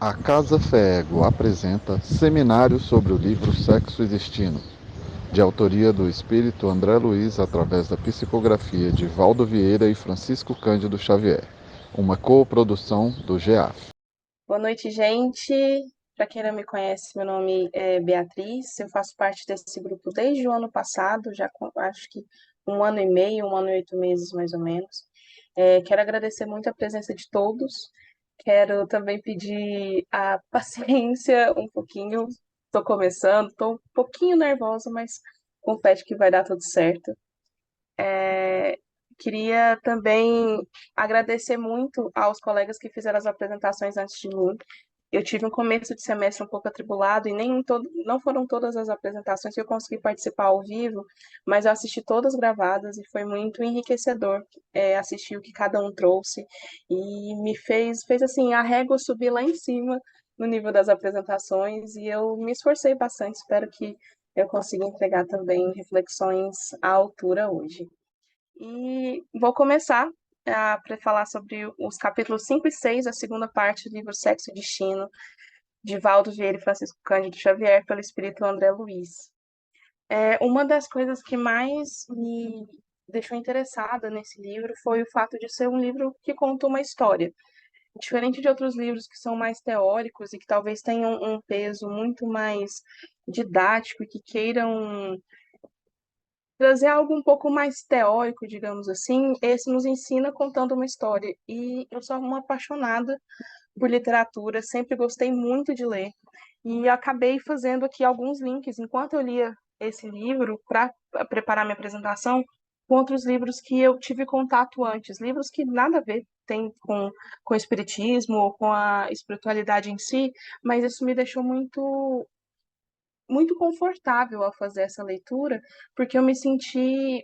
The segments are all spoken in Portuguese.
A Casa Feego apresenta Seminário sobre o livro Sexo e Destino, de autoria do espírito André Luiz através da psicografia de Valdo Vieira e Francisco Cândido Xavier, uma coprodução do GEAF. Boa noite, gente. Para quem não me conhece, meu nome é Beatriz. Eu faço parte desse grupo desde o ano passado, acho que um ano e meio, um ano e 8 meses mais ou menos. Quero agradecer muito a presença de todos. Quero também pedir a paciência um pouquinho. Estou começando, estou um pouquinho nervosa, mas confesso que vai dar tudo certo. Queria também agradecer muito aos colegas que fizeram as apresentações antes de mim. Eu tive um começo de semestre um pouco atribulado e não foram todas as apresentações que eu consegui participar ao vivo, mas eu assisti todas gravadas e foi muito enriquecedor assistir o que cada um trouxe e me fez assim, a régua subir lá em cima no nível das apresentações e eu me esforcei bastante, espero que eu consiga entregar também reflexões à altura hoje. E vou começar para falar sobre os capítulos 5 e 6, a segunda parte do livro Sexo e Destino, de Valdo Vieira e Francisco Cândido Xavier, pelo espírito André Luiz. Uma das coisas que mais me deixou interessada nesse livro foi o fato de ser um livro que conta uma história. Diferente de outros livros que são mais teóricos e que talvez tenham um peso muito mais didático e que queiram trazer algo um pouco mais teórico, digamos assim, esse nos ensina contando uma história. E eu sou uma apaixonada por literatura, sempre gostei muito de ler. E acabei fazendo aqui alguns links enquanto eu lia esse livro para preparar minha apresentação com outros livros que eu tive contato antes, livros que nada a ver tem com o espiritismo ou com a espiritualidade em si, mas isso me deixou muito confortável ao fazer essa leitura, porque eu me senti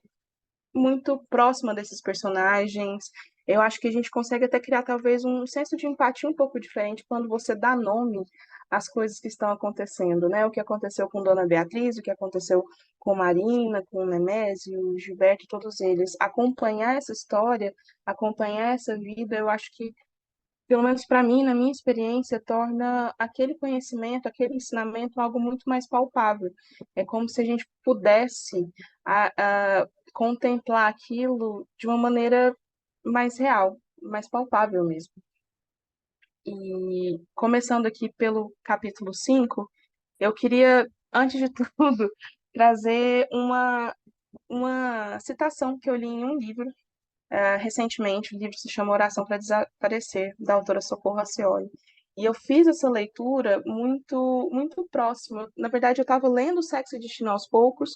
muito próxima desses personagens. Eu acho que a gente consegue até criar talvez um senso de empatia um pouco diferente quando você dá nome às coisas que estão acontecendo, né? O que aconteceu com Dona Beatriz, o que aconteceu com Marina, com Nemésio, Gilberto, todos eles. Acompanhar essa história, acompanhar essa vida, eu acho que pelo menos para mim, na minha experiência, torna aquele conhecimento, aquele ensinamento algo muito mais palpável. É como se a gente pudesse contemplar aquilo de uma maneira mais real, mais palpável mesmo. E começando aqui pelo capítulo 5, eu queria, antes de tudo, trazer uma citação que eu li em um livro recentemente. O livro se chama Oração para Desaparecer, da autora Socorro Racioli. E eu fiz essa leitura muito próxima. Na verdade, eu estava lendo Sexo e Destino aos poucos,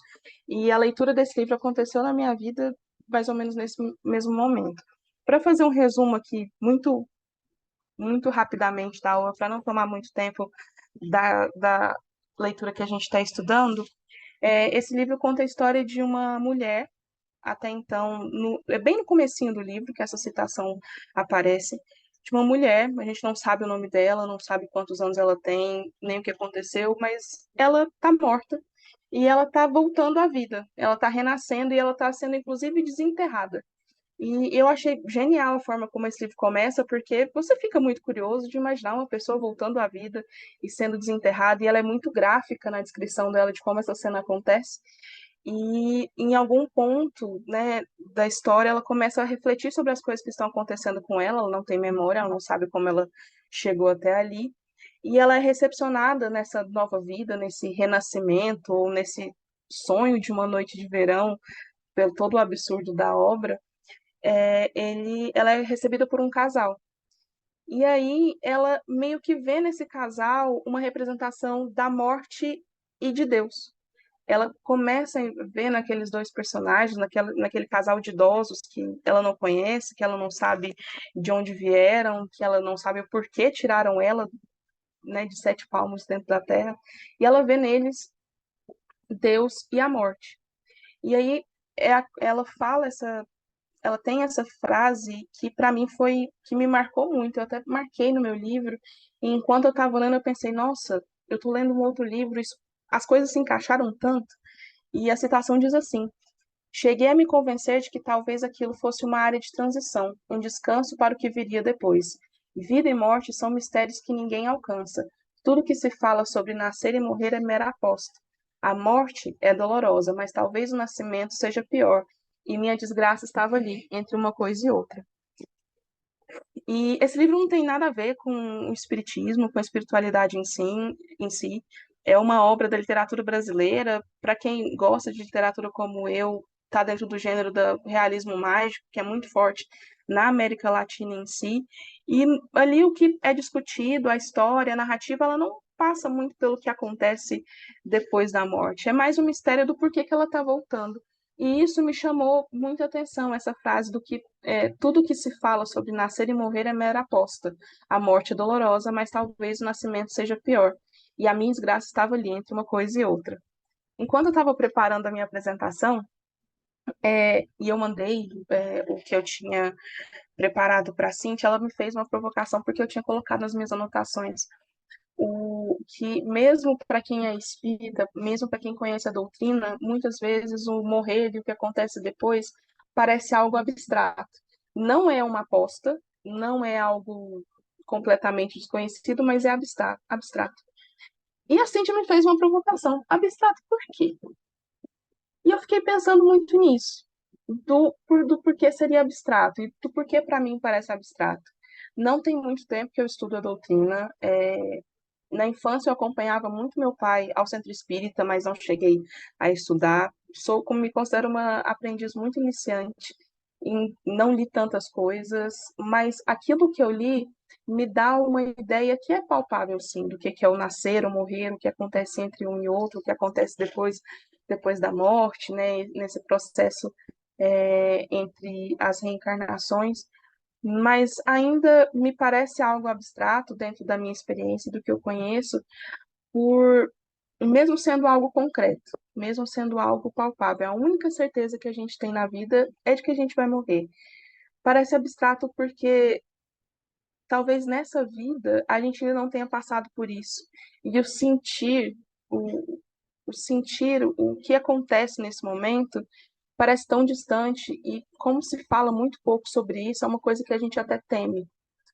e a leitura desse livro aconteceu na minha vida mais ou menos nesse mesmo momento. Para fazer um resumo aqui, muito rapidamente da aula, para não tomar muito tempo da leitura que a gente está estudando, esse livro conta a história de uma mulher até então, é bem no comecinho do livro que essa citação aparece, de uma mulher, a gente não sabe o nome dela, não sabe quantos anos ela tem, nem o que aconteceu, mas ela está morta e ela está voltando à vida, ela está renascendo e ela está sendo inclusive desenterrada. E eu achei genial a forma como esse livro começa, porque você fica muito curioso de imaginar uma pessoa voltando à vida e sendo desenterrada, e ela é muito gráfica na descrição dela de como essa cena acontece. E em algum ponto, né, da história, ela começa a refletir sobre as coisas que estão acontecendo com ela. Ela não tem memória, ela não sabe como ela chegou até ali. E ela é recepcionada nessa nova vida, nesse renascimento, ou nesse sonho de uma noite de verão, pelo todo o absurdo da obra. Ela é recebida por um casal. E aí ela meio que vê nesse casal uma representação da morte e de Deus. Ela começa a ver naqueles dois personagens, naquele casal de idosos que ela não conhece, que ela não sabe de onde vieram, que ela não sabe o porquê tiraram ela, né, de 7 palmos dentro da terra, e ela vê neles Deus e a morte. E aí ela ela tem essa frase que para mim foi que me marcou muito. Eu até marquei no meu livro. E enquanto eu estava lendo, eu pensei, nossa, eu estou lendo um outro livro, as coisas se encaixaram tanto. E a citação diz assim: cheguei a me convencer de que talvez aquilo fosse uma área de transição, um descanso para o que viria depois. Vida e morte são mistérios que ninguém alcança. Tudo que se fala sobre nascer e morrer é mera aposta. A morte é dolorosa, mas talvez o nascimento seja pior. E minha desgraça estava ali, entre uma coisa e outra. E esse livro não tem nada a ver com o espiritismo, com a espiritualidade em si. É uma obra da literatura brasileira. Para quem gosta de literatura como eu, está dentro do gênero do realismo mágico, que é muito forte na América Latina em si. E ali o que é discutido, a história, a narrativa, ela não passa muito pelo que acontece depois da morte. É mais um mistério do porquê que ela está voltando. E isso me chamou muita atenção, essa frase do que tudo que se fala sobre nascer e morrer é mera aposta. A morte é dolorosa, mas talvez o nascimento seja pior. E a minha desgraça estava ali entre uma coisa e outra. Enquanto eu estava preparando a minha apresentação, e eu mandei o que eu tinha preparado para a Cintia, ela me fez uma provocação porque eu tinha colocado nas minhas anotações o que, mesmo para quem é espírita, mesmo para quem conhece a doutrina, muitas vezes o morrer e o que acontece depois parece algo abstrato. Não é uma aposta, não é algo completamente desconhecido, mas é abstrato. E a Cintia me fez uma provocação. Abstrato por quê? E eu fiquei pensando muito nisso, do porquê seria abstrato e do porquê para mim parece abstrato. Não tem muito tempo que eu estudo a doutrina. Na infância eu acompanhava muito meu pai ao centro espírita, mas não cheguei a estudar. Sou, como me considero uma aprendiz muito iniciante, não li tantas coisas, mas aquilo que eu li me dá uma ideia que é palpável, sim, do que é o nascer, o morrer, o que acontece entre um e outro, o que acontece depois da morte, né, nesse processo entre as reencarnações, mas ainda me parece algo abstrato dentro da minha experiência, do que eu conheço, por mesmo sendo algo concreto, mesmo sendo algo palpável. A única certeza que a gente tem na vida é de que a gente vai morrer. Parece abstrato porque talvez nessa vida a gente ainda não tenha passado por isso. E o, o sentir o que acontece nesse momento parece tão distante e como se fala muito pouco sobre isso, é uma coisa que a gente até teme.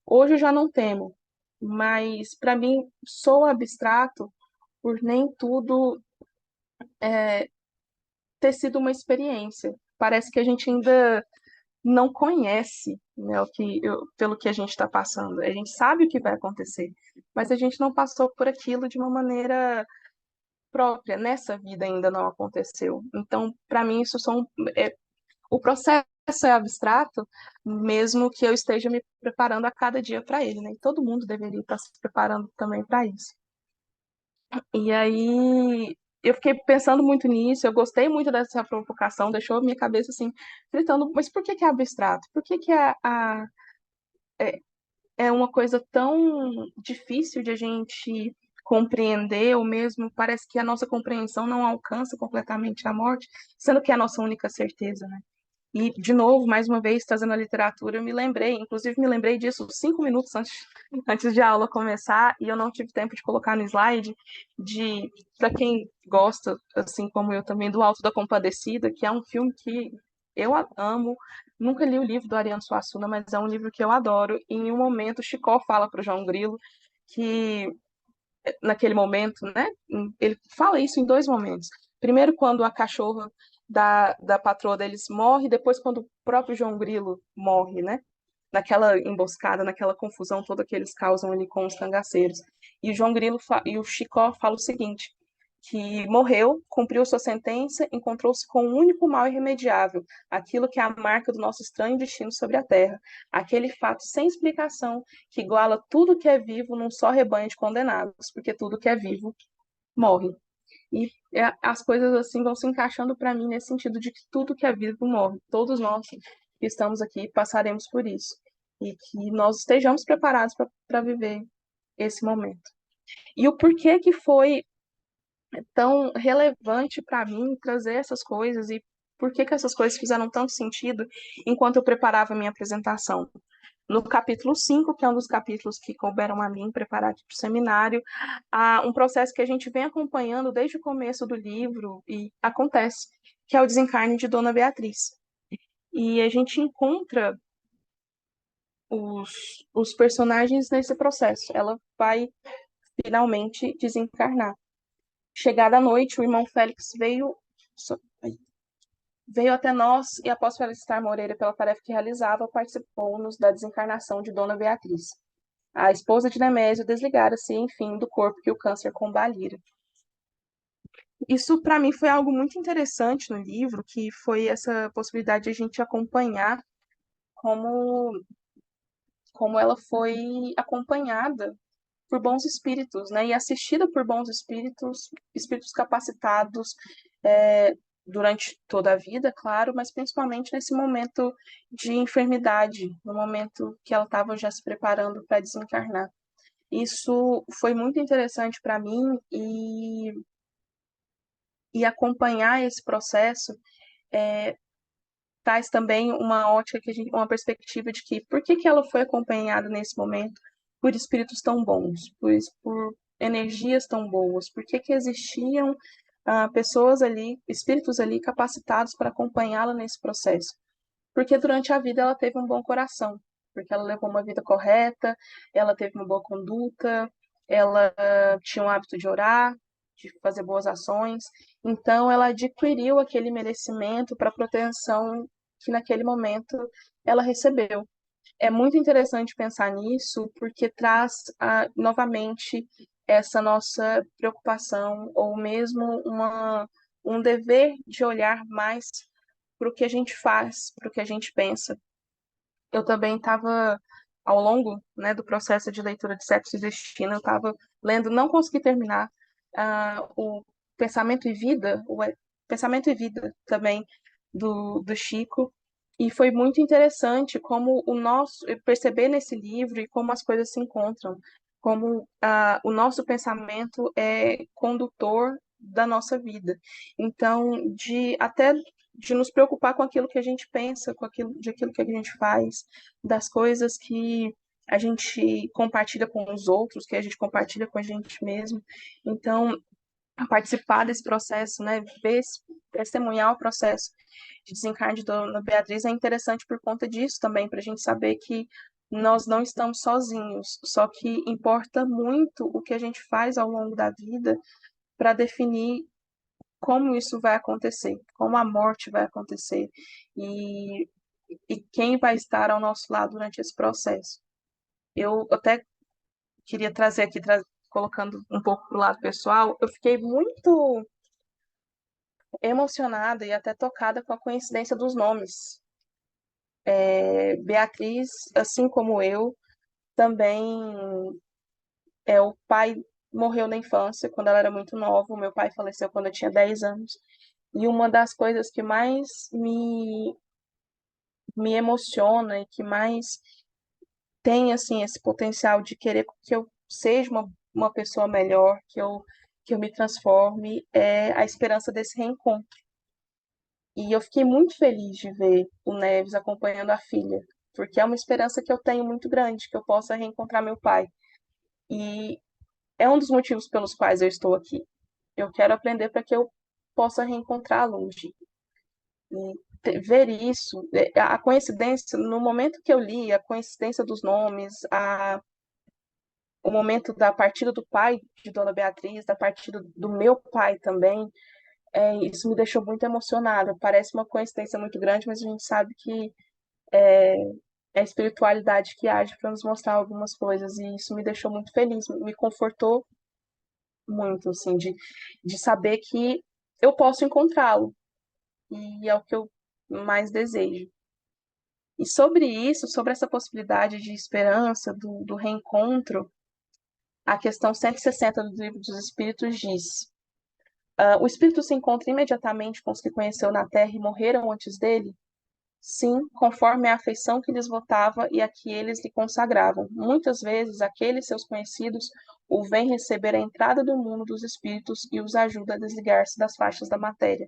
Hoje eu já não temo, mas para mim sou abstrato por nem tudo ter sido uma experiência. Parece que a gente ainda não conhece, né, pelo que a gente está passando. A gente sabe o que vai acontecer, mas a gente não passou por aquilo de uma maneira própria. Nessa vida ainda não aconteceu. Então, para mim, o processo é abstrato, mesmo que eu esteja me preparando a cada dia para ele, né? E todo mundo deveria estar se preparando também para isso. E aí eu fiquei pensando muito nisso, eu gostei muito dessa provocação, deixou minha cabeça assim, gritando, mas por que que é abstrato? Por que que é, é uma coisa tão difícil de a gente compreender, ou mesmo parece que a nossa compreensão não alcança completamente a morte, sendo que é a nossa única certeza, né? E, de novo, mais uma vez, trazendo a literatura, eu me lembrei, inclusive me lembrei disso 5 minutos antes de a aula começar, e eu não tive tempo de colocar no slide, para quem gosta, assim como eu também, do Alto da Compadecida, que é um filme que eu amo, nunca li o livro do Ariano Suassuna, mas é um livro que eu adoro, e em um momento Chicó fala para o João Grilo que naquele momento, né? Ele fala isso em dois momentos. Primeiro, quando a cachorra da patroa deles morre, depois, quando o próprio João Grilo morre, né? Naquela emboscada, naquela confusão toda que eles causam ali com os cangaceiros. E o João Grilo e o Chicó falam o seguinte: que morreu, cumpriu sua sentença, encontrou-se com um único mal irremediável, aquilo que é a marca do nosso estranho destino sobre a terra, aquele fato sem explicação que iguala tudo que é vivo num só rebanho de condenados, porque tudo que é vivo morre. E as coisas assim vão se encaixando para mim nesse sentido de que tudo que é vivo morre. Todos nós que estamos aqui passaremos por isso. E que nós estejamos preparados para viver esse momento. E o porquê que foi tão relevante para mim trazer essas coisas e por que que essas coisas fizeram tanto sentido enquanto eu preparava a minha apresentação. No capítulo 5, que é um dos capítulos que couberam a mim preparar para o seminário, há um processo que a gente vem acompanhando desde o começo do livro e acontece, que é o desencarne de Dona Beatriz. E a gente encontra os personagens nesse processo. Ela vai finalmente desencarnar. Chegada a noite, o irmão Félix veio até nós e, após felicitar Moreira pela tarefa que realizava, participou-nos da desencarnação de Dona Beatriz. A esposa de Nemésio desligara-se, enfim, do corpo que o câncer combalira. Isso, para mim, foi algo muito interessante no livro, que foi essa possibilidade de a gente acompanhar como, como ela foi acompanhada por bons espíritos, né? E assistida por bons espíritos, espíritos capacitados, durante toda a vida, claro, mas principalmente nesse momento de enfermidade, no momento que ela estava já se preparando para desencarnar. Isso foi muito interessante para mim e acompanhar esse processo traz também uma ótica uma perspectiva de que por que ela foi acompanhada nesse momento por espíritos tão bons, por energias tão boas, por que existiam pessoas ali, espíritos ali capacitados para acompanhá-la nesse processo. Porque durante a vida ela teve um bom coração, porque ela levou uma vida correta, ela teve uma boa conduta, ela tinha o hábito de orar, de fazer boas ações, então ela adquiriu aquele merecimento para a proteção que naquele momento ela recebeu. É muito interessante pensar nisso, porque traz novamente essa nossa preocupação, ou mesmo um dever de olhar mais para o que a gente faz, para o que a gente pensa. Eu também estava, ao longo, né, do processo de leitura de Sexo e Destino, eu estava lendo, não consegui terminar, o Pensamento e Vida, Pensamento e Vida também, do Chico, e foi muito interessante como perceber nesse livro e como as coisas se encontram, como o nosso pensamento é condutor da nossa vida. Então, até de nos preocupar com aquilo que a gente pensa, de aquilo que a gente faz, das coisas que a gente compartilha com os outros, que a gente compartilha com a gente mesmo. Então, participar desse processo, né, testemunhar o processo de desencarne de Dona Beatriz é interessante por conta disso também, para a gente saber que nós não estamos sozinhos, só que importa muito o que a gente faz ao longo da vida para definir como isso vai acontecer, como a morte vai acontecer e, e quem vai estar ao nosso lado durante esse processo. Eu até queria trazer aqui, colocando um pouco para o lado pessoal, eu fiquei muito emocionada e até tocada com a coincidência dos nomes. Beatriz, assim como eu, também o pai morreu na infância, quando ela era muito nova, o meu pai faleceu quando eu tinha 10 anos. E uma das coisas que mais me emociona e que mais tem assim esse potencial de querer que eu seja uma pessoa melhor, que eu me transforme, é a esperança desse reencontro. E eu fiquei muito feliz de ver o Neves acompanhando a filha, porque é uma esperança que eu tenho muito grande, que eu possa reencontrar meu pai. E é um dos motivos pelos quais eu estou aqui. Eu quero aprender para que eu possa reencontrá-lo um dia. E ver isso, a coincidência, no momento que eu li, a coincidência dos nomes, o momento da partida do pai de Dona Beatriz, da partida do meu pai também, isso me deixou muito emocionada. Parece uma coincidência muito grande, mas a gente sabe que é a espiritualidade que age para nos mostrar algumas coisas, e isso me deixou muito feliz, me confortou muito, assim, de saber que eu posso encontrá-lo, e é o que eu mais desejo. E sobre isso, sobre essa possibilidade de esperança, do reencontro, a questão 160 do Livro dos Espíritos diz: o espírito se encontra imediatamente com os que conheceu na terra e morreram antes dele? Sim, conforme a afeição que lhes votava e a que eles lhe consagravam. Muitas vezes, aqueles seus conhecidos o vêm receber a entrada do mundo dos espíritos e os ajuda a desligar-se das faixas da matéria.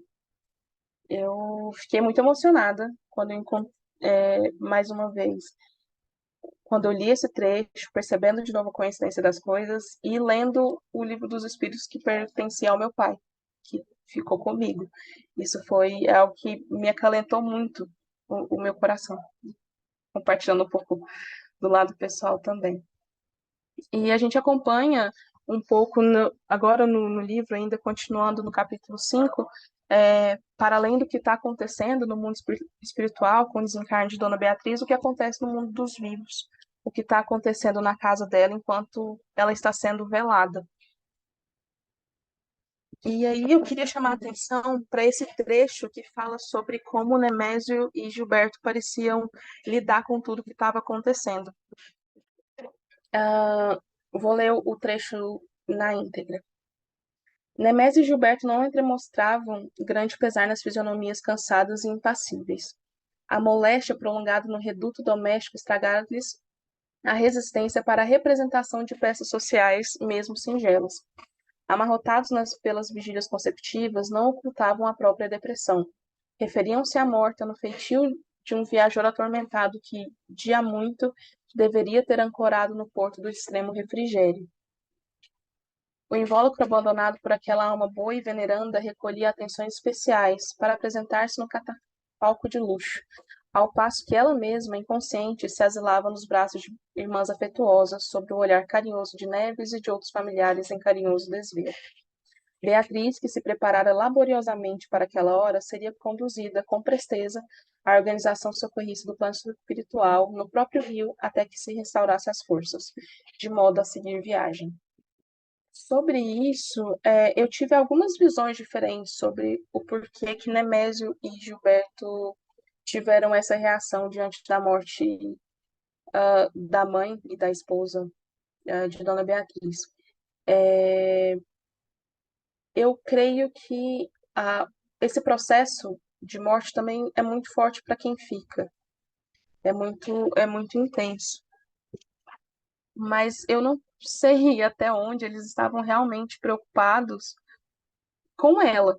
Eu fiquei muito emocionada quando eu encontrei, mais uma vez, quando eu li esse trecho, percebendo de novo a coincidência das coisas e lendo o livro dos Espíritos que pertencia ao meu pai, que ficou comigo. Isso foi algo que me acalentou muito o meu coração, compartilhando um pouco do lado pessoal também. E a gente acompanha um pouco agora no livro, ainda continuando no capítulo 5, para além do que está acontecendo no mundo espiritual, com o desencarne de Dona Beatriz, o que acontece no mundo dos vivos, o que está acontecendo na casa dela enquanto ela está sendo velada. E aí eu queria chamar a atenção para esse trecho que fala sobre como Nemésio e Gilberto pareciam lidar com tudo que estava acontecendo. Vou ler o trecho na íntegra. Nemésio e Gilberto não demonstravam grande pesar nas fisionomias cansadas e impassíveis. A moléstia prolongada no reduto doméstico estragara-lhes a resistência para a representação de peças sociais, mesmo singelas. Amarrotados pelas vigílias consecutivas, não ocultavam a própria depressão. Referiam-se à morta no feitio de um viajor atormentado que, de há muito, deveria ter ancorado no porto do extremo refrigério. O invólucro abandonado por aquela alma boa e veneranda recolhia atenções especiais para apresentar-se no catafalco de luxo, ao passo que ela mesma, inconsciente, se asilava nos braços de irmãs afetuosas, sob o olhar carinhoso de Neves e de outros familiares em carinhoso desvelo. Beatriz, que se preparara laboriosamente para aquela hora, seria conduzida com presteza à organização socorrista do plano espiritual no próprio rio até que se restaurasse as forças, de modo a seguir viagem. Sobre isso, eu tive algumas visões diferentes sobre o porquê que Nemésio e Gilberto tiveram essa reação diante da morte da mãe e da esposa de Dona Beatriz. Eu creio que esse processo de morte também é muito forte para quem fica, é muito intenso. Mas eu não sei até onde eles estavam realmente preocupados com ela,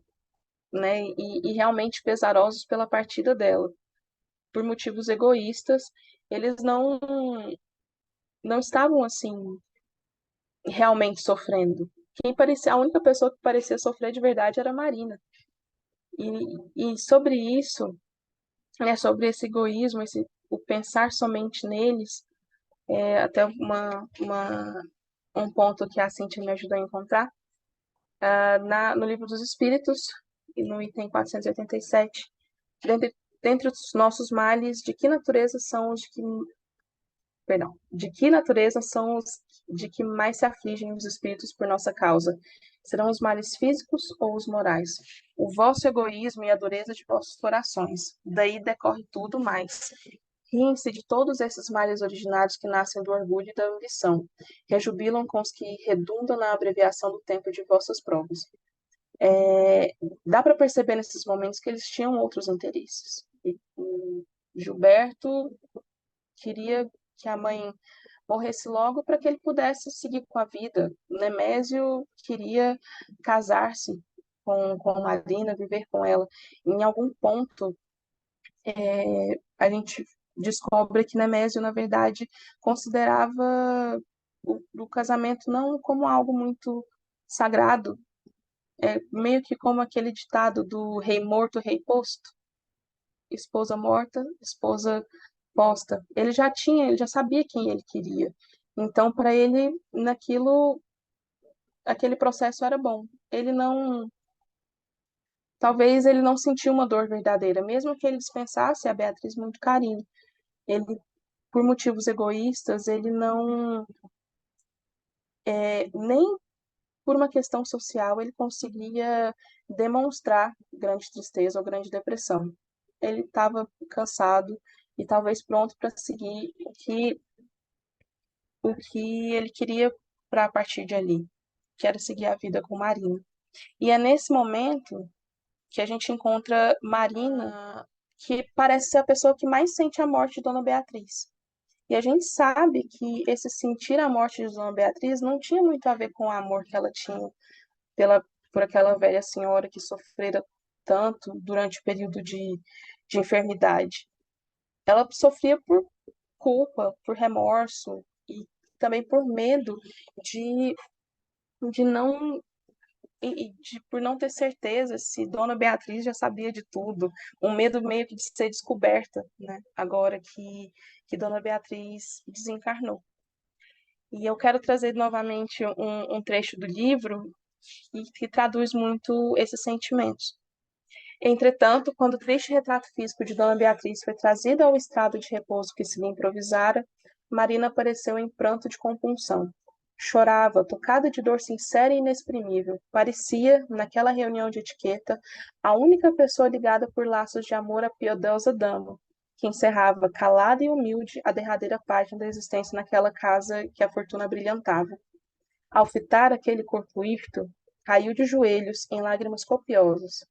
né? E realmente pesarosos pela partida dela. Por motivos egoístas, eles não estavam assim realmente sofrendo. A única pessoa que parecia sofrer de verdade era a Marina. E sobre isso, né, sobre esse egoísmo, o pensar somente neles, até um ponto que a Cintia me ajudou a encontrar, no Livro dos Espíritos, no item 487, dentre os nossos males, de que natureza são os de que natureza são os de que mais se afligem os espíritos por nossa causa? Serão os males físicos ou os morais? O vosso egoísmo e a dureza de vossos corações. Daí decorre tudo mais. Riem-se de todos esses males originários que nascem do orgulho e da ambição. Rejubilam com os que redundam na abreviação do tempo de vossas provas. Dá para perceber nesses momentos que eles tinham outros interesses. E o Gilberto queria que a mãe morresse logo para que ele pudesse seguir com a vida. Nemésio queria casar-se com Marina, viver com ela. Em algum ponto, a gente descobre que Nemésio, na verdade, considerava o casamento não como algo muito sagrado, meio que como aquele ditado do rei morto, rei posto, esposa morta, esposa posta. Ele já sabia quem ele queria. Então, para ele, aquele processo era bom. Talvez ele não sentiu uma dor verdadeira, mesmo que ele dispensasse a Beatriz muito carinho. Ele, por motivos egoístas, ele não, nem por uma questão social, ele conseguia demonstrar grande tristeza ou grande depressão. Ele estava cansado e talvez pronto para seguir o que ele queria para a partir de ali, que era seguir a vida com Marina. E é nesse momento que a gente encontra Marina, que parece ser a pessoa que mais sente a morte de Dona Beatriz. E a gente sabe que esse sentir a morte de Dona Beatriz não tinha muito a ver com o amor que ela tinha por aquela velha senhora que sofrera tanto durante o período de enfermidade. Ela sofria por culpa, por remorso e também por medo de não por não ter certeza se Dona Beatriz já sabia de tudo, um medo meio que de ser descoberta, né? Agora que Dona Beatriz desencarnou. E eu quero trazer novamente um trecho do livro que traduz muito esses sentimentos. Entretanto, quando o triste retrato físico de Dona Beatriz foi trazido ao estado de repouso que se lhe improvisara, Marina apareceu em pranto de compunção. Chorava, tocada de dor sincera e inexprimível. Parecia, naquela reunião de etiqueta, a única pessoa ligada por laços de amor à piedosa dama, que encerrava, calada e humilde, a derradeira página da existência naquela casa que a fortuna brilhantava. Ao fitar aquele corpo írto, caiu de joelhos em lágrimas copiosas.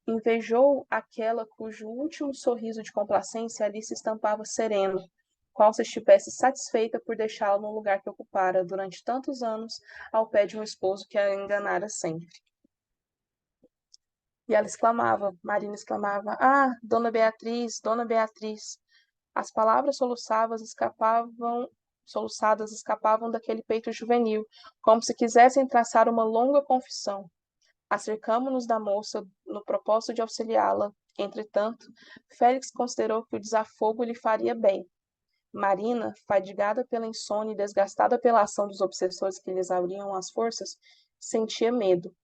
Invejou aquela cujo último sorriso de complacência ali se estampava sereno, qual se estivesse satisfeita por deixá-lo no lugar que ocupara durante tantos anos ao pé de um esposo que a enganara sempre. E ela exclamava, Marina exclamava, ah, Dona Beatriz, Dona Beatriz. As palavras soluçadas escapavam daquele peito juvenil, como se quisessem traçar uma longa confissão. Acercamo-nos da moça no propósito de auxiliá-la. Entretanto, Félix considerou que o desafogo lhe faria bem. Marina, fadigada pela insônia e desgastada pela ação dos obsessores que lhe exauriam as forças, sentia medo.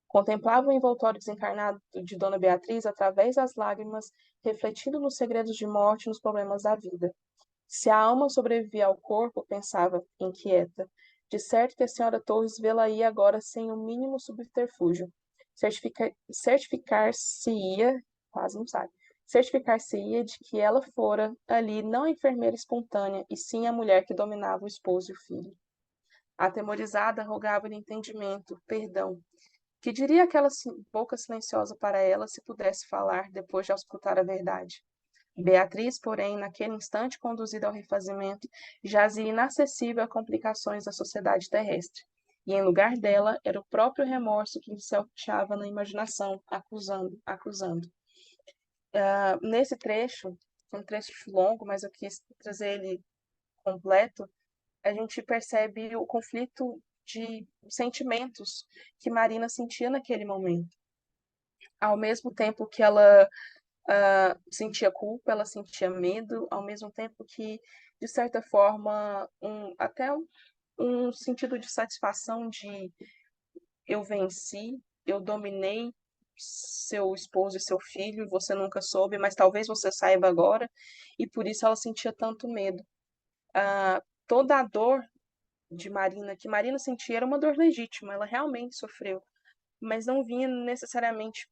Contemplava o envoltório desencarnado de Dona Beatriz através das lágrimas, refletindo nos segredos de morte e nos problemas da vida. Se a alma sobrevivia ao corpo, pensava, inquieta, de certo que a senhora Torres vê-la-ia agora sem o mínimo subterfúgio. Certificar-se-ia, quase não sabe, certificar-se-ia de que ela fora ali não a enfermeira espontânea, e sim a mulher que dominava o esposo e o filho. Atemorizada, rogava-lhe entendimento, perdão. Que diria aquela boca silenciosa para ela se pudesse falar depois de auscultar a verdade? Beatriz, porém, naquele instante conduzida ao refazimento, jazia inacessível a complicações da sociedade terrestre. E em lugar dela, era o próprio remorso que lhe salteava na imaginação, acusando, acusando. Nesse trecho, um trecho longo, mas eu quis trazer ele completo, a gente percebe o conflito de sentimentos que Marina sentia naquele momento. Ao mesmo tempo que ela sentia culpa, ela sentia medo, ao mesmo tempo que, de certa forma, até um sentido de satisfação de eu venci, eu dominei seu esposo e seu filho, você nunca soube, mas talvez você saiba agora, e por isso ela sentia tanto medo. Toda a dor de Marina, que Marina sentia, era uma dor legítima, ela realmente sofreu, mas não vinha necessariamente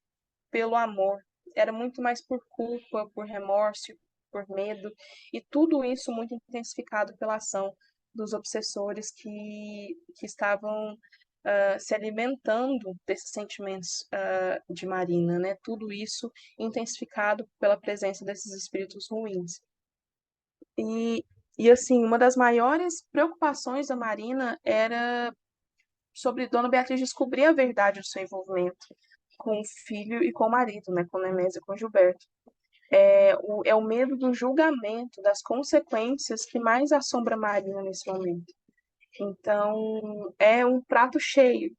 pelo amor, era muito mais por culpa, por remorso, por medo, e tudo isso muito intensificado pela ação dos obsessores que estavam se alimentando desses sentimentos de Marina, né? Tudo isso intensificado pela presença desses espíritos ruins. E, e assim, uma das maiores preocupações da Marina era sobre Dona Beatriz descobrir a verdade do seu envolvimento com o filho e com o marido, né, com Nemésio e com Gilberto. É o medo do julgamento, das consequências que mais assombra Marina nesse momento. Então, é um prato cheio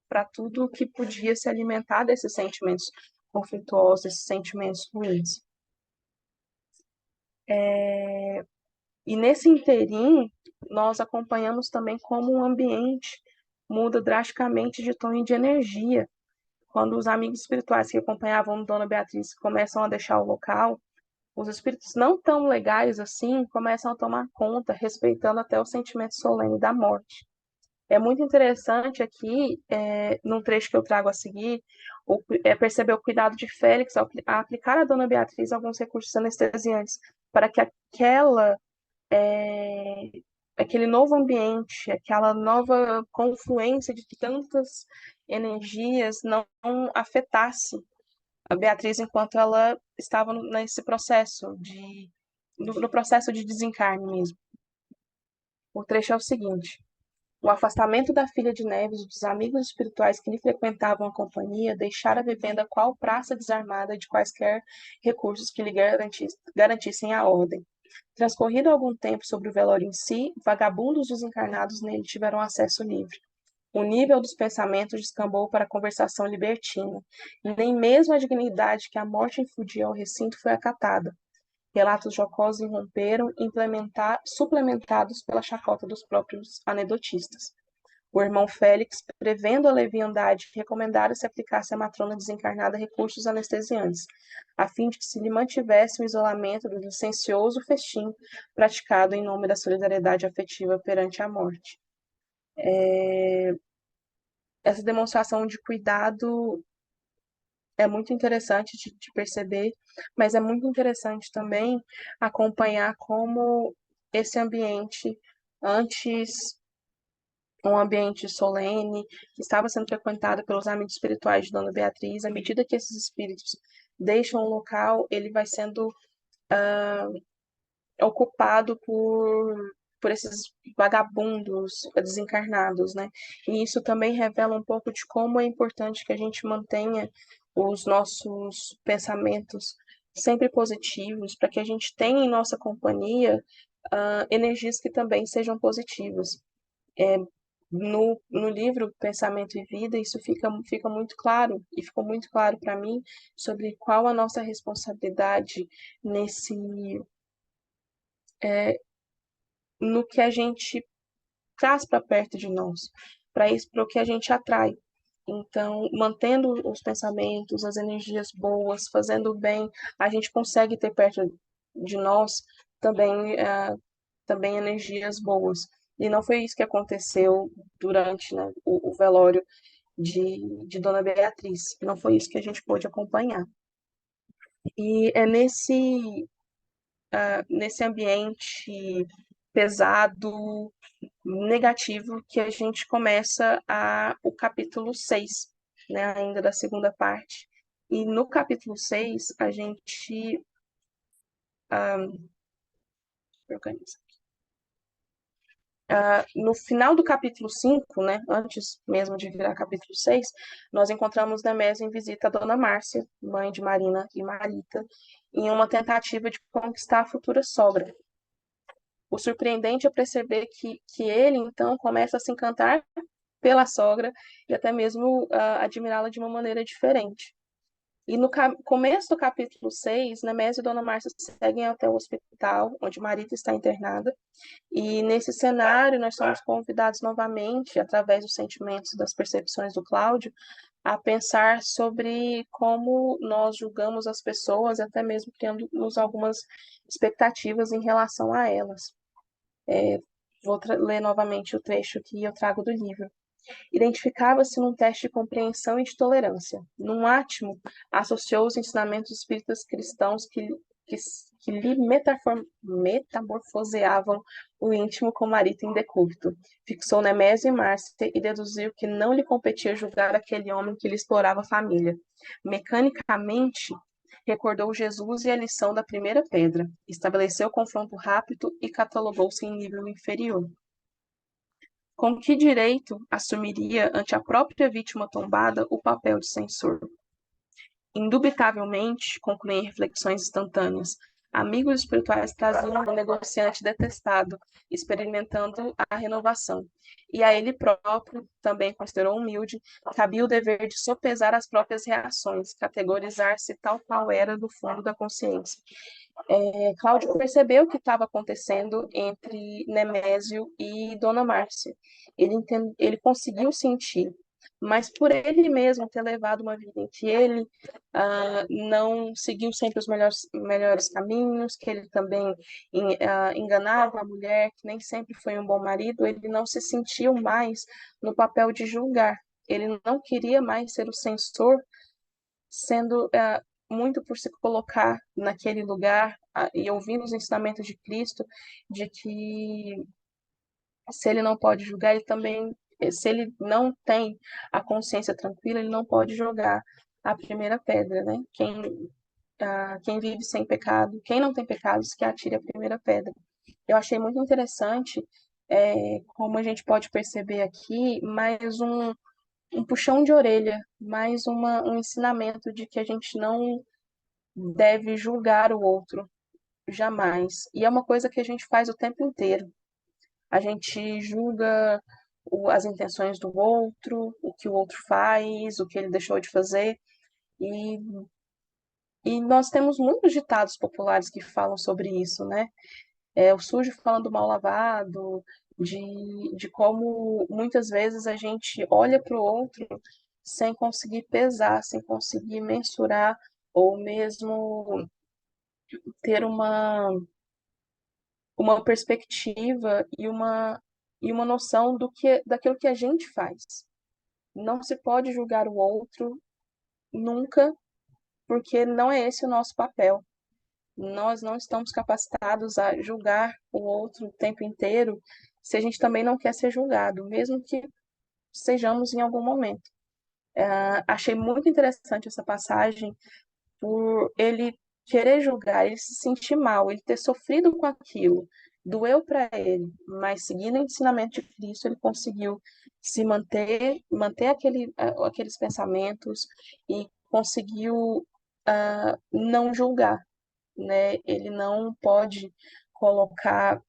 para tudo que podia se alimentar desses sentimentos conflituosos, esses sentimentos ruins. E nesse interim, nós acompanhamos também como o ambiente muda drasticamente de tom e de energia. Quando os amigos espirituais que acompanhavam Dona Beatriz começam a deixar o local, os espíritos não tão legais assim começam a tomar conta, respeitando até o sentimento solene da morte. É muito interessante aqui, num trecho que eu trago a seguir, perceber o cuidado de Félix ao aplicar a Dona Beatriz alguns recursos anestesiantes para que é, aquele novo ambiente, aquela nova confluência de tantas energias não afetasse a Beatriz enquanto ela estava nesse processo no processo de desencarne mesmo. O trecho é o seguinte: o afastamento da filha de Neves e dos amigos espirituais que lhe frequentavam a companhia deixara a vivenda qual praça desarmada de quaisquer recursos que lhe garantissem a ordem. Transcorrido algum tempo sobre o velório em si, vagabundos desencarnados nele tiveram acesso livre. O nível dos pensamentos descambou para a conversação libertina. Nem mesmo a dignidade que a morte infundia ao recinto foi acatada. Relatos jocosos irromperam, suplementados pela chacota dos próprios anedotistas. O irmão Félix, prevendo a leviandade, recomendara se aplicasse à matrona desencarnada recursos anestesiantes, a fim de que se lhe mantivesse o isolamento do licencioso festim praticado em nome da solidariedade afetiva perante a morte. Essa demonstração de cuidado é muito interessante de perceber, mas é muito interessante também acompanhar como esse ambiente, antes um ambiente solene, que estava sendo frequentado pelos amigos espirituais de Dona Beatriz, à medida que esses espíritos deixam o local, ele vai sendo ocupado por esses vagabundos desencarnados, né? E isso também revela um pouco de como é importante que a gente mantenha os nossos pensamentos sempre positivos, para que a gente tenha em nossa companhia energias que também sejam positivas. No livro Pensamento e Vida, isso fica muito claro, e ficou muito claro para mim, sobre qual a nossa responsabilidade nesse no que a gente traz para perto de nós, para isso, para o que a gente atrai. Então, mantendo os pensamentos, as energias boas, fazendo o bem, a gente consegue ter perto de nós também, também energias boas. E não foi isso que aconteceu durante, né, o velório de Dona Beatriz. Não foi isso que a gente pôde acompanhar. E é nesse ambiente pesado, negativo, que a gente começa o capítulo 6, né, ainda da segunda parte. E no capítulo 6 a gente organiza. No final do capítulo 5, né, antes mesmo de virar capítulo 6, nós encontramos Nemésio em visita a Dona Márcia, mãe de Marina e Marita, em uma tentativa de conquistar a futura sogra. O surpreendente é perceber que ele, então, começa a se encantar pela sogra e até mesmo admirá-la de uma maneira diferente. E no começo do capítulo 6, Nemésio e Dona Márcia seguem até o hospital, onde Marita está internada. E nesse cenário, nós somos convidados novamente, através dos sentimentos e das percepções do Cláudio, a pensar sobre como nós julgamos as pessoas, até mesmo criando-nos algumas expectativas em relação a elas. Vou ler novamente o trecho que eu trago do livro. Identificava-se num teste de compreensão e de tolerância. Num átimo, associou os ensinamentos espíritas cristãos que lhe metamorfoseavam o íntimo com Marita em decúbito. Fixou Nemésio e Márcia e deduziu que não lhe competia julgar aquele homem que lhe explorava a família. Mecanicamente, recordou Jesus e a lição da primeira pedra. Estabeleceu confronto rápido e catalogou-se em nível inferior. Com que direito assumiria ante a própria vítima tombada o papel de censor? Indubitavelmente, concluem reflexões instantâneas, amigos espirituais traziam um negociante detestado, experimentando a renovação. E a ele próprio, também considerou humilde, cabia o dever de sopesar as próprias reações, categorizar-se tal qual era do fundo da consciência. Cláudio percebeu o que estava acontecendo entre Nemésio e Dona Márcia. Ele conseguiu sentir, mas por ele mesmo ter levado uma vida em que ele não seguiu sempre os melhores caminhos, que ele também enganava a mulher, que nem sempre foi um bom marido, ele não se sentiu mais no papel de julgar. Ele não queria mais ser o censor, sendo muito por se colocar naquele lugar e ouvindo os ensinamentos de Cristo, de que se ele não pode julgar, ele também, se ele não tem a consciência tranquila, ele não pode jogar a primeira pedra, né? Quem vive sem pecado, quem não tem pecados, que atire a primeira pedra. Eu achei muito interessante como a gente pode perceber aqui mais um puxão de orelha, mais um ensinamento de que a gente não deve julgar o outro, jamais. E é uma coisa que a gente faz o tempo inteiro. A gente julga as intenções do outro, o que o outro faz, o que ele deixou de fazer. E, e nós temos muitos ditados populares que falam sobre isso, né? O sujo falando mal lavado, de como muitas vezes a gente olha para o outro sem conseguir pesar, sem conseguir mensurar, ou mesmo ter uma perspectiva e uma noção daquilo que a gente faz. Não se pode julgar o outro nunca, porque não é esse o nosso papel. Nós não estamos capacitados a julgar o outro o tempo inteiro se a gente também não quer ser julgado, mesmo que sejamos em algum momento. Achei muito interessante essa passagem por ele querer julgar, ele se sentir mal, ele ter sofrido com aquilo, doeu para ele, mas seguindo o ensinamento de Cristo, ele conseguiu se manter aqueles pensamentos e conseguiu não julgar, né? Ele não pode colocar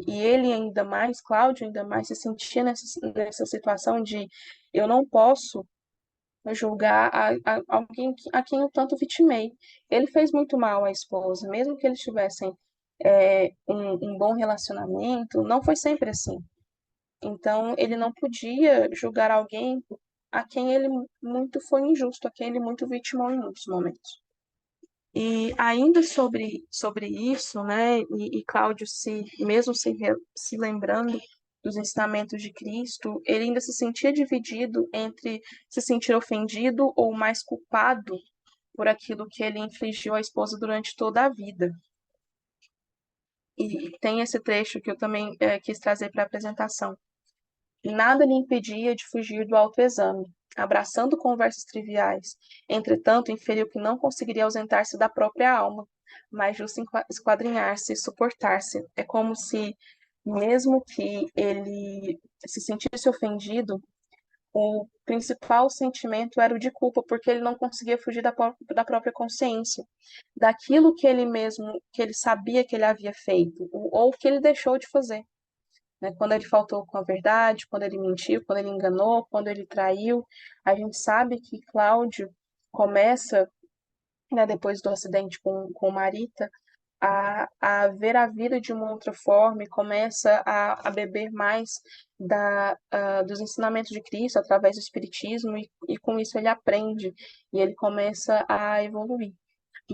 e ele ainda mais, Cláudio ainda mais se sentia nessa situação de eu não posso julgar alguém a quem eu tanto vitimei. Ele fez muito mal à esposa, mesmo que eles tivessem um bom relacionamento, não foi sempre assim. Então, ele não podia julgar alguém a quem ele muito foi injusto, a quem ele muito vitimou em muitos momentos. E ainda sobre isso, né, e Cláudio, mesmo se lembrando dos ensinamentos de Cristo, ele ainda se sentia dividido entre se sentir ofendido ou mais culpado por aquilo que ele infligiu à esposa durante toda a vida. E tem esse trecho que eu também quis trazer para a apresentação. Nada lhe impedia de fugir do autoexame, abraçando conversas triviais. Entretanto, inferiu que não conseguiria ausentar-se da própria alma, mas justo esquadrinhar-se, suportar-se. É como se, mesmo que ele se sentisse ofendido, o principal sentimento era o de culpa, porque ele não conseguia fugir da própria consciência, daquilo que ele mesmo, que ele sabia que ele havia feito, ou que ele deixou de fazer, né? Quando ele faltou com a verdade, quando ele mentiu, quando ele enganou, quando ele traiu. A gente sabe que Cláudio começa, né, depois do acidente com Marita, a ver a vida de uma outra forma e começa a beber mais dos ensinamentos de Cristo através do Espiritismo e com isso ele aprende e ele começa a evoluir.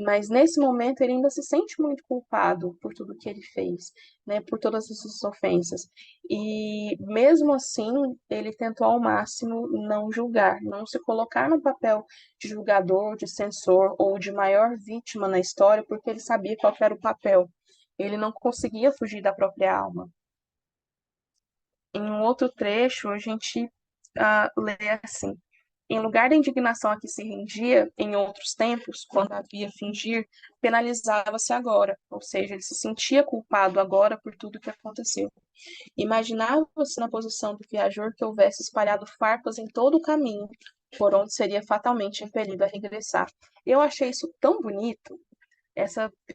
Mas nesse momento ele ainda se sente muito culpado por tudo que ele fez, né, por todas essas ofensas. E mesmo assim, ele tentou ao máximo não julgar, não se colocar no papel de julgador, de censor ou de maior vítima na história, porque ele sabia qual era o papel. Ele não conseguia fugir da própria alma. Em um outro trecho, a gente lê assim: em lugar da indignação a que se rendia em outros tempos, quando havia fingir, penalizava-se agora, ou seja, ele se sentia culpado agora por tudo que aconteceu. Imaginava-se na posição do viajor que houvesse espalhado farpas em todo o caminho, por onde seria fatalmente impelido a regressar. Eu achei isso tão bonito,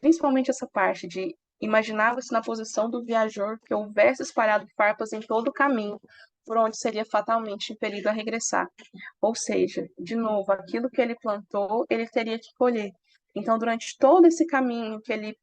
principalmente essa parte de imaginava-se na posição do viajor que houvesse espalhado farpas em todo o caminho, por onde seria fatalmente impelido a regressar. Ou seja, de novo, aquilo que ele plantou, ele teria que colher. Então, durante todo esse caminho que ele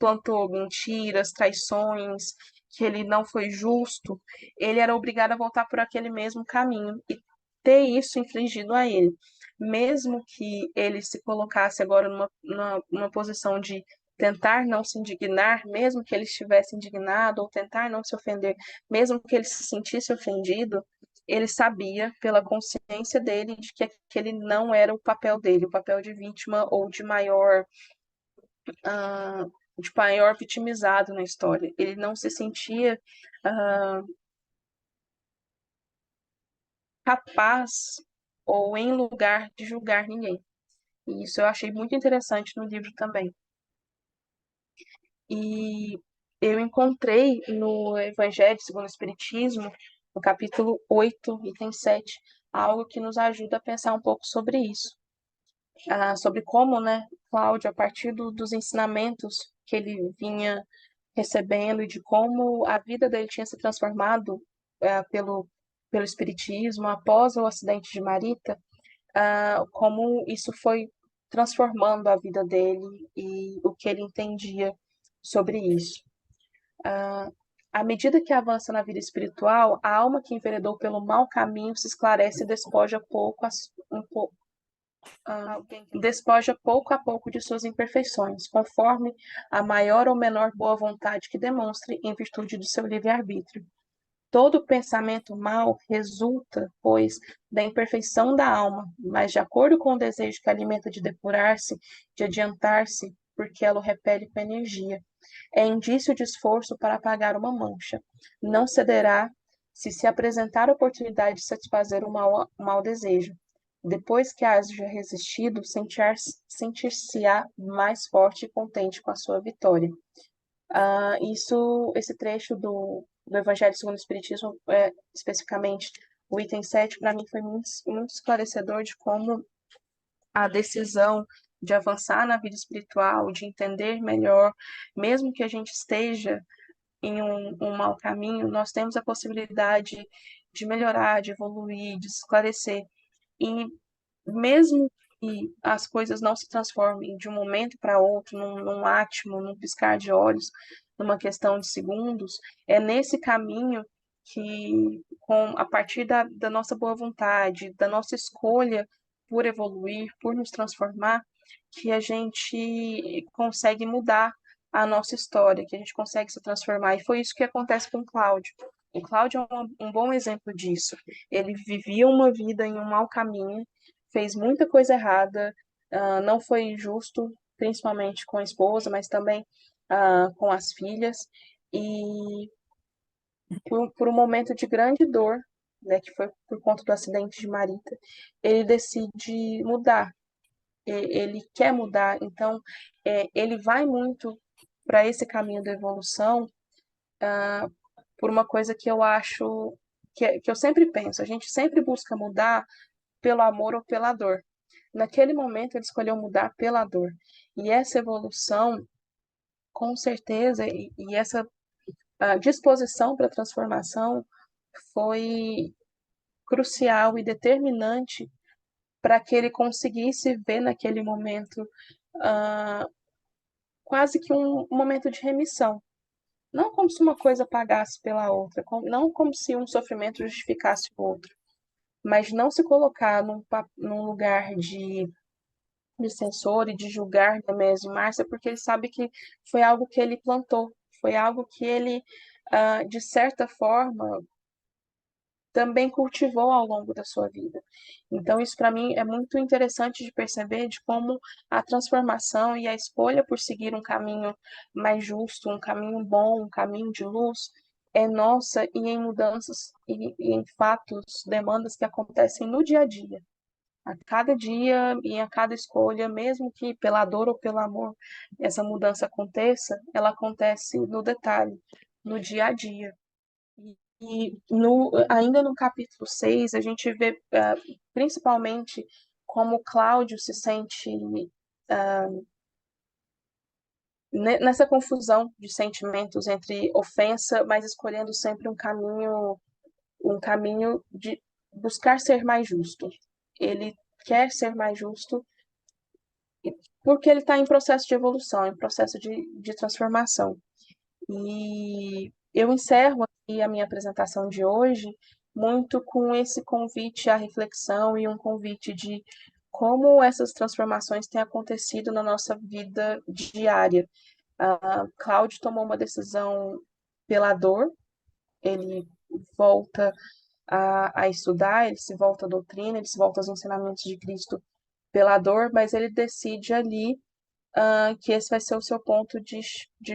plantou mentiras, traições, que ele não foi justo, ele era obrigado a voltar por aquele mesmo caminho e ter isso infligido a ele. Mesmo que ele se colocasse agora numa posição de tentar não se indignar, mesmo que ele estivesse indignado, ou tentar não se ofender, mesmo que ele se sentisse ofendido, ele sabia pela consciência dele de que aquele não era o papel dele, o papel de vítima ou de maior vitimizado na história. Ele não se sentia capaz ou em lugar de julgar ninguém. E isso eu achei muito interessante no livro também. E eu encontrei no Evangelho segundo o Espiritismo, no capítulo 8, item 7, algo que nos ajuda a pensar um pouco sobre isso. Sobre como, né, Cláudio, a partir dos ensinamentos que ele vinha recebendo e de como a vida dele tinha se transformado pelo Espiritismo, após o acidente de Marita, como isso foi transformando a vida dele e o que ele entendia sobre isso. À medida que avança na vida espiritual, a alma que enveredou pelo mau caminho se esclarece e despoja pouco a pouco de suas imperfeições, conforme a maior ou menor boa vontade que demonstre em virtude do seu livre-arbítrio. Todo pensamento mau resulta, pois, da imperfeição da alma, mas de acordo com o desejo que alimenta de depurar-se, de adiantar-se, porque ela o repele com energia. É indício de esforço para apagar uma mancha. Não cederá se apresentar a oportunidade de satisfazer o mau desejo. Depois que haja resistido, sentir-se-á mais forte e contente com a sua vitória. Esse trecho do Evangelho segundo o Espiritismo, especificamente o item 7, para mim foi muito esclarecedor de como a decisão de avançar na vida espiritual, de entender melhor, mesmo que a gente esteja em um mau caminho, nós temos a possibilidade de melhorar, de evoluir, de esclarecer. E mesmo que as coisas não se transformem de um momento para outro, num átimo, num piscar de olhos, numa questão de segundos, é nesse caminho que, a partir da nossa boa vontade, da nossa escolha por evoluir, por nos transformar, que a gente consegue mudar a nossa história, que a gente consegue se transformar. E foi isso que acontece com o Cláudio. O Cláudio é um bom exemplo disso. Ele vivia uma vida em um mau caminho, fez muita coisa errada, não foi justo, principalmente com a esposa, mas também com as filhas, e por um momento de grande dor, né, que foi por conta do acidente de Marita, ele decide mudar, ele quer mudar, então ele vai muito para esse caminho da evolução por uma coisa que eu acho, que eu sempre penso, a gente sempre busca mudar pelo amor ou pela dor. Naquele momento, ele escolheu mudar pela dor. E essa evolução, com certeza, e essa disposição para a transformação foi crucial e determinante para que ele conseguisse ver naquele momento quase que um momento de remissão. Não como se uma coisa pagasse pela outra, não como se um sofrimento justificasse o outro, mas não se colocar num lugar de censor e de julgar Nemésio e Márcia, porque ele sabe que foi algo que ele plantou, foi algo que ele, de certa forma, também cultivou ao longo da sua vida. Então, isso para mim é muito interessante de perceber de como a transformação e a escolha por seguir um caminho mais justo, um caminho bom, um caminho de luz, é nossa e em mudanças e em fatos, demandas que acontecem no dia a dia. A cada dia e a cada escolha, mesmo que pela dor ou pelo amor essa mudança aconteça, ela acontece no detalhe, no dia a dia. Ainda no capítulo 6 a gente vê principalmente como Cláudio se sente nessa confusão de sentimentos entre ofensa, mas escolhendo sempre um caminho de buscar ser mais justo. Ele quer ser mais justo porque ele está em processo de evolução, em processo de transformação. E eu encerro aqui a minha apresentação de hoje muito com esse convite à reflexão e um convite de como essas transformações têm acontecido na nossa vida diária. Cláudio tomou uma decisão pela dor, ele volta a estudar, ele se volta à doutrina, ele se volta aos ensinamentos de Cristo pela dor, mas ele decide ali que esse vai ser o seu ponto de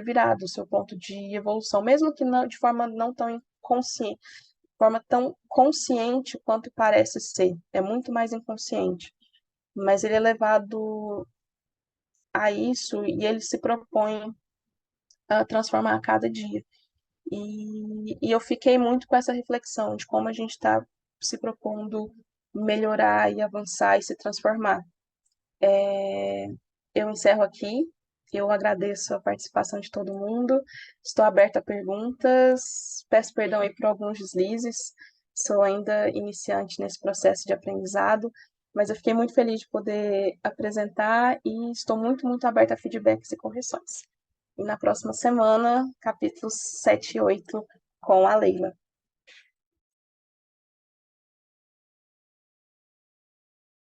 virada, o seu ponto de evolução, mesmo que não, de forma não tão inconsciente, de forma tão consciente quanto parece ser, é muito mais inconsciente, mas ele é levado a isso e ele se propõe a transformar a cada dia. E eu fiquei muito com essa reflexão de como a gente está se propondo melhorar e avançar e se transformar. Eu encerro aqui Eu agradeço a participação de todo mundo. Estou aberta a perguntas. Peço perdão aí por alguns deslizes. Sou ainda iniciante nesse processo de aprendizado, mas eu fiquei muito feliz de poder apresentar e estou muito, muito aberta a feedbacks e correções. E na próxima semana, capítulos 7 e 8 com a Leila.